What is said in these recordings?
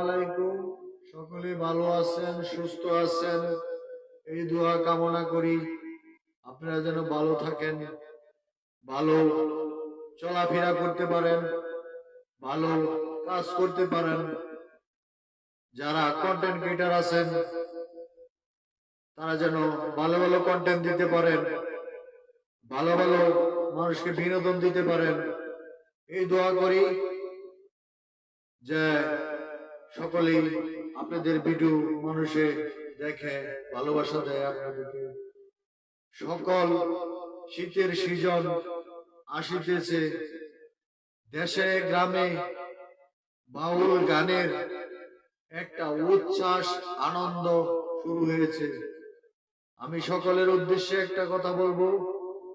আলাইকুম। সকলে ভালো আছেন, সুস্থ আছেন, এই দোয়া কামনা করি। আপনারা যেন ভালো থাকেন, ভালো চলাফেরা করতে পারেন, ভালো কাজ করতে পারেন। যারা কন্টেন্ট ক্রিয়েটার আছেন তারা যেন ভালো ভালো কন্টেন্ট দিতে পারেন, ভালো ভালো মানুষকে বিনোদন দিতে পারেন, এই দোয়া করি। যে সকলেই আপনাদের ভিডিও মানুষে দেখে ভালোবাসা দেয় আপনাদেরকে। সকল শীতের সিজন আসিতেছে, দেশে গ্রামে বাউল গানের একটা উচ্ছ্বাস আনন্দ শুরু হয়েছে। আমি সকলের উদ্দেশ্যে একটা কথা বলবো,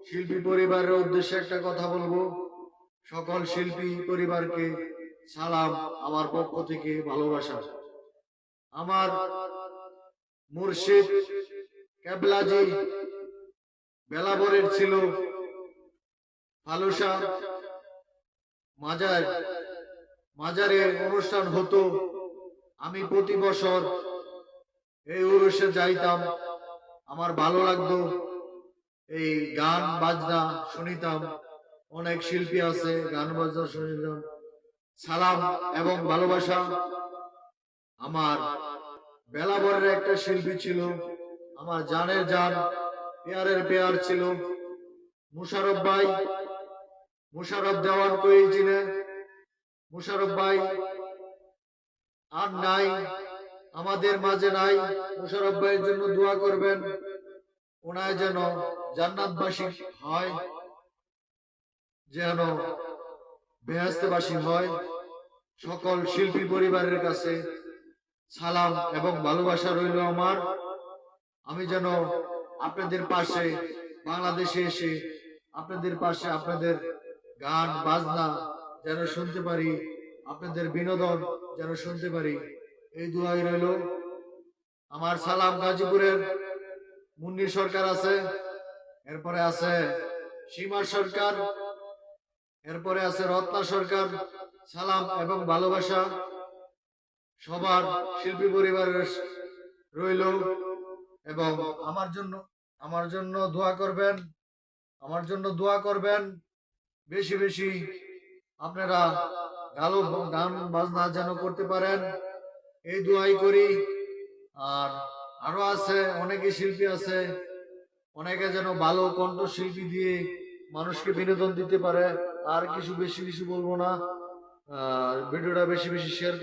শিল্পী পরিবারের উদ্দেশ্যে একটা কথা বলবো। সকল শিল্পী পরিবারকে সালাম, আমার পক্ষ থেকে ভালোবাসা। আমার মুর্শিদ কেবলাজি বেলাবরের ছিল ফালুসা মাজারে অনুষ্ঠান হতো। আমি প্রতি বছর এই উরুষে যাইতাম, আমার ভালো লাগতো। এই গান বাজনা শুনিতাম, অনেক শিল্পী আছে, গান বাজনা শুনিতাম। সালাম এবং ভালোবাসা। আমার বেলাবরের একটা শিল্পী ছিল, আমার জানের জান, পেয়ারের পেয়ার ছিল মুশারফ ভাই। মুশারফ দেওয়ান কই চিনে? মুশারফ ভাই আর নাই, আমাদের মাঝে নাই। মুশারফ ভাইয়ের জন্য দোয়া করবেন, ওনায় যেন জান্নাতবাসী হয়, যেন বেহেশতবাসী হয়। সকল শিল্পী পরিবারের কাছে সালাম এবং ভালোবাসা রইল আমার। আমি যেন আপনাদের পাশে বাংলাদেশে এসে আপনাদের পাশে আপনাদের গান বাজনা যেন শুনতে পারি, আপনাদের বিনোদন যেন শুনতে পারি, এই দোয়াই রইল আমার। সালাম গাজীপুরের মুন্নির সরকার আছে, এরপরে আছে সীমা সরকার, এরপরে আছে রত্না সরকার। সালাম এবং ভালোবাসা সবার শিল্পী পরিবারের রইল। এবং আমার জন্য দোয়া করবেন, আমার জন্য দোয়া করবেন। বেশি বেশি আপনারা ভালো গান বাজনা যেন করতে পারেন, এই দোয়াই করি। আর আরো আছে অনেকে শিল্পী আছে, অনেকে যেন ভালো কণ্ঠশিল্পী দিয়ে মানুষকে বিনোদন দিতে পারে। আর কিছু বেশি কিছু বলবো না, ভিডিওটা বেশি বেশি শেয়ার